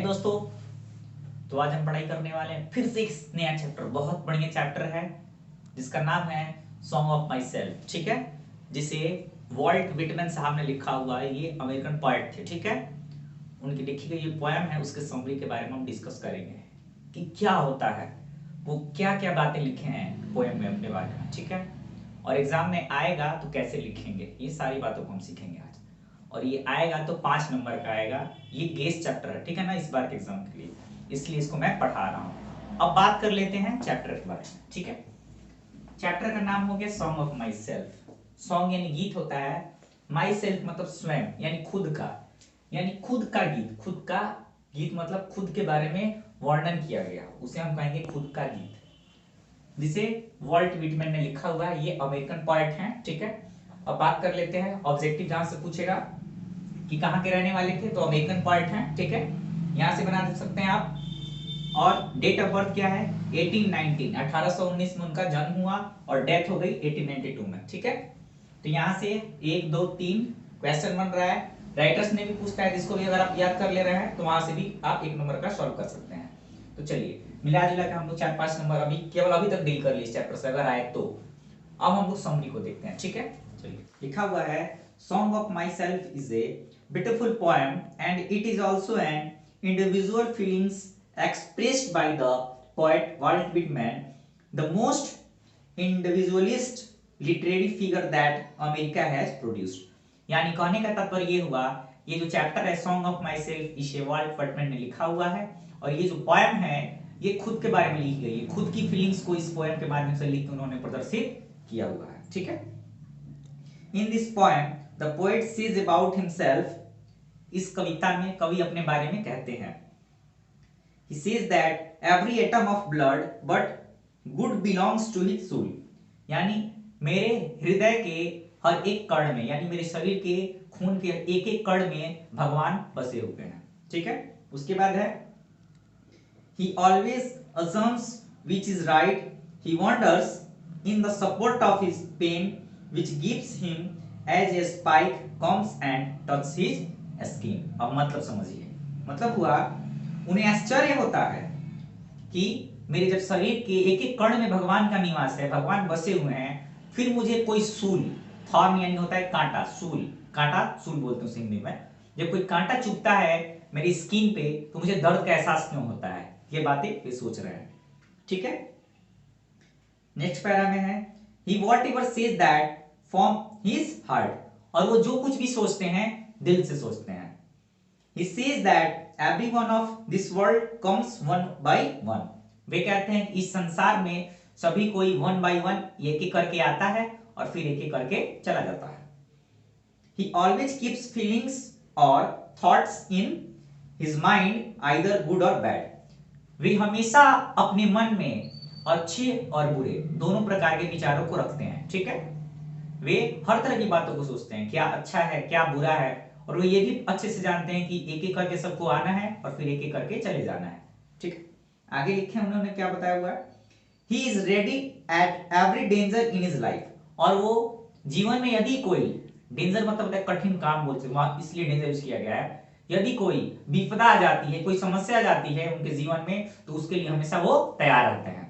दोस्तों, तो आज हम पढ़ाई करने वाले हैं फिर से एक नया चैप्टर। बहुत बढ़िया चैप्टर है जिसका नाम है सॉन्ग ऑफ माई सेल्फ। ठीक है, जिसे वॉल्ट विटमैन साहब ने लिखा हुआ है। ये अमेरिकन पोएट थे। ठीक है, उनकी लिखी गई ये पोएम है, उसके समरी के बारे में हम डिस्कस करेंगे कि क्या होता है, वो क्या क्या बातें लिखे हैं पोएम में अपने बारे में। ठीक है, और एग्जाम में आएगा तो कैसे लिखेंगे, ये सारी बातों को हम सीखेंगे आज। और ये आएगा तो 5 नंबर का आएगा। ये गेस चैप्टर है, ठीक है ना, इस बार के एग्जाम के लिए, इसलिए इसको मैं पढ़ा रहा हूँ। अब बात कर लेते हैं चैप्टर के बारे में। ठीक है, चैप्टर का नाम हो गया song of my self. Song यानी गीत होता है, माई सेल्फ मतलब स्वयं यानी खुद का, यानी खुद का गीत। खुद का गीत मतलब खुद के बारे में वर्णन किया गया, उसे हम कहेंगे खुद का गीत, जिसे वॉल्ट विटमैन ने लिखा हुआ है। ये अमेरिकन पोएट हैं। ठीक है, अब बात कर लेते हैं ऑब्जेक्टिव, जहां से पूछेगा कि कहाँ के रहने वाले थे, तो अमेरिकन पोएट हैं। ठीक है, यहां से बना दे सकते हैं आप। और डेट ऑफ बर्थ क्या है, 1819, 1819 में उनका जन्म हुआ और डेथ हो गई 1892 में। ठीक है, तो यहां से 1 2 3 क्वेश्चन बन रहा है। राइटर्स ने भी पूछा है, जिसको भी अगर आप याद कर ले रहे हैं तो वहां से भी आप 1 नंबर का सॉल्व कर सकते हैं। तो चलिए मिला जुला के हम लोग 4-5 नंबर अभी केवल अभी तक डील कर लिए इस चैप्टर से, अगर आए तो। अब हम लोग समरी को देखते हैं। ठीक है, चलिए लिखा हुआ है, song of my self is a beautiful poem and it is also an individual feelings expressed by the poet Walt Whitman, the most individualist literary figure that America has produced। यानी कहने का तात्पर्य ये हुआ, ये जो चैप्टर है song of my self, इसे वॉल्ट विटमैन ने लिखा हुआ है। और ये जो पोएम है ये खुद के बारे में लिखी गई है, खुद की फीलिंग्स को इस पोएम के माध्यम से लिख के उन्होंने प्रदर्शित किया हुआ है। ठीक है, in this poem the poet says about himself, इस कविता में कवि अपने बारे में कहते हैं, he says that every atom of blood but good belongs to his soul। यानी मेरे हृदय के हर एक कण में, यानी मेरे शरीर के खून के एक एक कण में भगवान बसे हुए हैं। ठीक है, उसके बाद है, he always assumes which is right, he wanders in the support of his pain which gives him as a spike comes and touches his skin। अब मतलब समझिए, मतलब हुआ उन्हें आश्चर्य होता है कि मेरे जब शरीर के एक एक कण में भगवान का निवास है, भगवान बसे हुए हैं, फिर मुझे कोई सूल, थॉर्न यानी होता है कांटा, सूल, कांटा सूल बोलते हैं हिंदी में, जब कोई कांटा चुभता है मेरी स्किन पे तो मुझे दर्द का एहसास क्यों होता है, ये बातें वे सोच रहे हैं। ठीक है, नेक्स्ट पैरा में है, he whatever says that from his heart, और वो जो कुछ भी सोचते हैं दिल से सोचते हैं। He says that everyone of this world comes one by one। वे कहते हैं इस संसार में सभी कोई 1 by 1 एक एक करके आता है और फिर एक एक करके चला जाता है। He always keeps feelings or thoughts in his mind either good or bad। वे हमेशा अपने मन में अच्छे और बुरे दोनों प्रकार के विचारों को रखते हैं। ठीक है, वे हर तरह की बातों को सोचते हैं, क्या अच्छा है क्या बुरा है, और वो ये भी अच्छे से जानते हैं कि एक एक करके सबको आना है और फिर एक एक करके चले जाना है। ठीक है, आगे लिखे उन्होंने क्या बताया हुआ है, he is ready at every danger in his life, और वो जीवन में यदि कोई डेंजर मतलब होता है कठिन काम बोलते हैं, इसलिए डेंजर यूज किया गया है। यदि कोई विपदा आ जाती है, कोई समस्या आ जाती है उनके जीवन में, तो उसके लिए हमेशा वो तैयार रहते हैं।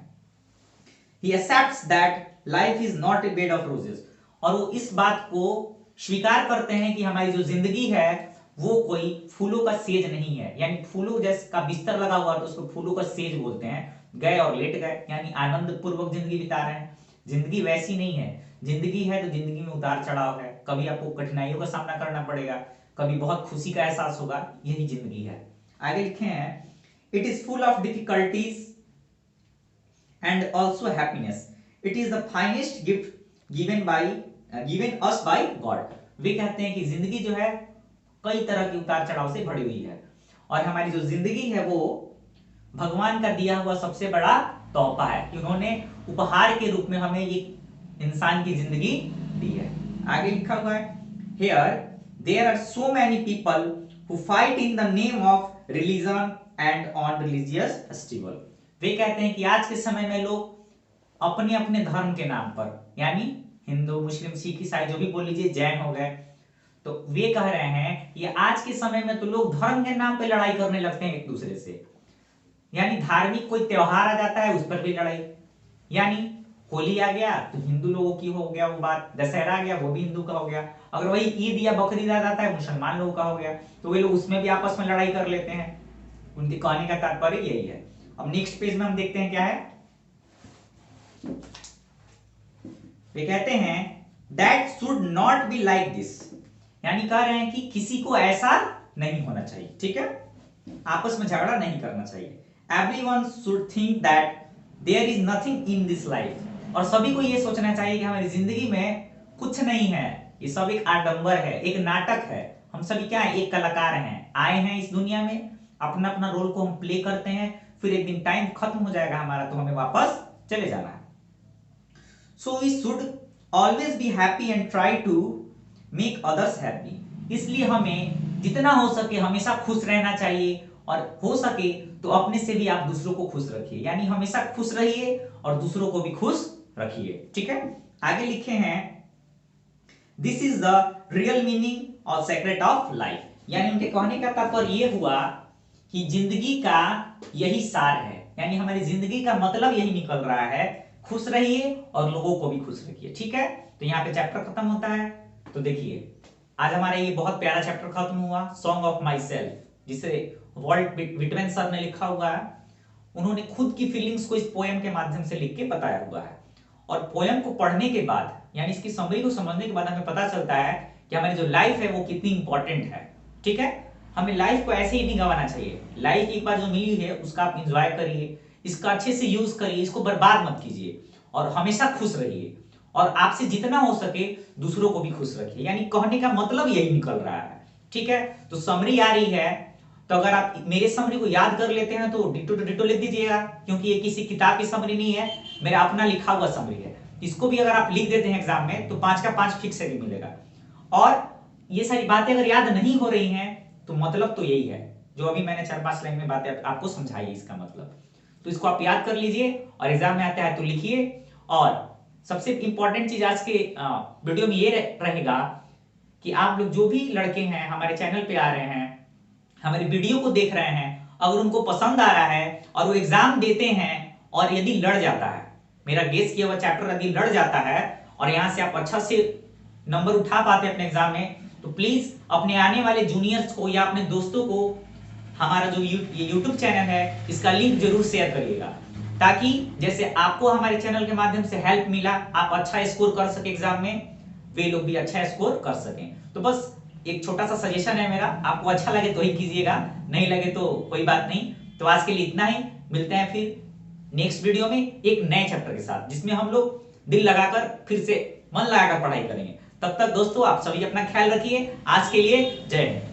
He accepts that life is not a bed of roses, और वो इस बात को स्वीकार करते हैं कि हमारी जो जिंदगी है वो कोई फूलों का सेज नहीं है, यानी फूलों जैसे का बिस्तर लगा हुआ तो उसको फूलों का सेज बोलते हैं। गए और लेट गए, यानी आनंद पूर्वक जिंदगी बिता रहे हैं। जिंदगी वैसी नहीं है, जिंदगी है तो जिंदगी में उतार चढ़ाव है, कभी आपको कठिनाइयों का सामना करना पड़ेगा, कभी बहुत खुशी का एहसास होगा, यही जिंदगी है। आगे लिखे हैं, it is full of difficulties and also happiness, it is the finest gift given us by God. वे कहते हैं कि जिंदगी जो है कई तरह के उतार चढ़ाव से भरी हुई है, और हमारी जो जिंदगी है वो भगवान का दिया हुआ सबसे बड़ा तोहफा है कि उन्होंने उपहार के रूप में हमें ये इंसान की जिंदगी दी है। आगे लिखा हुआ है, here there are so many people who fight in the name of religion and on religious festival. वे कहते हैं कि आज के समय में लोग अपने अपने धर्म के नाम पर, यानी हिंदू मुस्लिम सिख ईसाई जो भी बोल लीजिए, जैन हो गए, तो वे कह रहे हैं कि आज के समय में तो लोग धर्म के नाम पे लड़ाई करने लगते हैं एक दूसरे से, यानी धार्मिक कोई त्योहार आ जाता है उस पर भी लड़ाई, यानी होली आ गया तो हिंदू लोगों की हो गया वो बात, दशहरा आ गया वो भी हिंदू का हो गया, अगर वही ईद या बकरीद आ जाता है मुसलमान लोगों का हो गया, तो वे लोग उसमें भी आपस में लड़ाई कर लेते हैं। उनके कहने का तात्पर्य यही है। अब नेक्स्ट पेज में हम देखते हैं क्या है। वे कहते हैं that should not be like this, यानी कह रहे हैं कि किसी को ऐसा नहीं होना चाहिए, ठीक है, आपस में झगड़ा नहीं करना चाहिए। Everyone should think that there is nothing in this life, और सभी को यह सोचना चाहिए कि हमारी जिंदगी में कुछ नहीं है, ये सब एक आडंबर है, एक नाटक है। हम सभी क्या है, एक कलाकार हैं, आए हैं इस दुनिया में, अपना अपना रोल को हम प्ले करते हैं, फिर एक दिन टाइम खत्म हो जाएगा हमारा तो हमें वापस चले जाना है। So we should always be happy and try to make others happy, इसलिए हमें जितना हो सके हमेशा खुश रहना चाहिए, और हो सके तो अपने से भी आप दूसरों को खुश रखिए, यानी हमेशा खुश रहिए और दूसरों को भी खुश रखिए, ठीक है। आगे लिखे हैं this is the real meaning और सेक्रेट ऑफ लाइफ, यानी उनके कहने का तात्पर्य यह हुआ कि जिंदगी का यही सार है, यानी हमारी जिंदगी का मतलब यही निकल रहा है, खुश रहिए और लोगों को भी खुश रखिए, ठीक है। तो यहाँ पे चैप्टर खत्म होता है। तो देखिए आज हमारा ये बहुत प्यारा चैप्टर खत्म हुआ, सॉन्ग ऑफ माई सेल्फ, जिसे वॉल्ट विटमैन सर ने लिखा हुआ है। उन्होंने खुद की फीलिंग्स को इस पोएम के माध्यम से लिख के बताया हुआ है, और पोएम को पढ़ने के बाद यानी इसकी समरी को समझने के बाद हमें पता चलता है कि हमारी जो लाइफ है वो कितनी इंपॉर्टेंट है, ठीक है। हमें लाइफ को ऐसे ही नहीं गंवाना चाहिए, लाइफ एक बार जो मिली है उसका आप इंजॉय करिए, इसका अच्छे से यूज करिए, इसको बर्बाद मत कीजिए, और हमेशा खुश रहिए, और आपसे जितना हो सके दूसरों को भी खुश रखिए, यानी कहने का मतलब यही निकल रहा है, ठीक है। तो समरी आ रही है, तो अगर आप मेरे समरी को याद कर लेते हैं तो डिटो डिटो लिख दीजिएगा, क्योंकि ये किसी किताब की समरी नहीं है, मेरा अपना लिखा हुआ समरी है। इसको भी अगर आप लिख देते हैं एग्जाम में तो 5 का 5 फिक्स से भी मिलेगा। और ये सारी बातें अगर याद नहीं हो रही हैं तो मतलब तो यही है जो अभी मैंने 4-5 लाइन में बातें आपको समझाई, इसका मतलब तो इसको आप याद कर लीजिए और एग्जाम में आता है तो लिखिए। और सबसे इंपॉर्टेंट चीज आज के वीडियो में ये रहेगा कि आप लोग जो भी लड़के हैं हमारे चैनल पे आ रहे हैं, हमारी वीडियो को देख रहे हैं, अगर उनको पसंद आ रहा है और वो एग्जाम देते हैं और यदि लड़ जाता है, मेरा गेस किया हुआ चैप्टर यदि लड़ जाता है और यहां से आप अच्छा से नंबर उठा पाते हैं अपने एग्जाम में, तो प्लीज अपने आने वाले जूनियर्स को या अपने दोस्तों को हमारा जो ये यूट्यूब चैनल है इसका लिंक जरूर शेयर करिएगा, ताकि जैसे आपको हमारे चैनल के माध्यम से हेल्प मिला, आप अच्छा स्कोर कर सके एग्जाम में, वे लोग भी अच्छा स्कोर कर सकें। तो बस एक छोटा सा सजेशन है मेरा, आपको अच्छा लगे तो ही कीजिएगा, नहीं लगे तो कोई बात नहीं। तो आज के लिए इतना ही, मिलते हैं फिर नेक्स्ट वीडियो में एक नए चैप्टर के साथ, जिसमें हम लोग दिल लगाकर फिर से मन लगाकर पढ़ाई करेंगे। तब तक दोस्तों आप सभी अपना ख्याल रखिए। आज के लिए जय हिंद।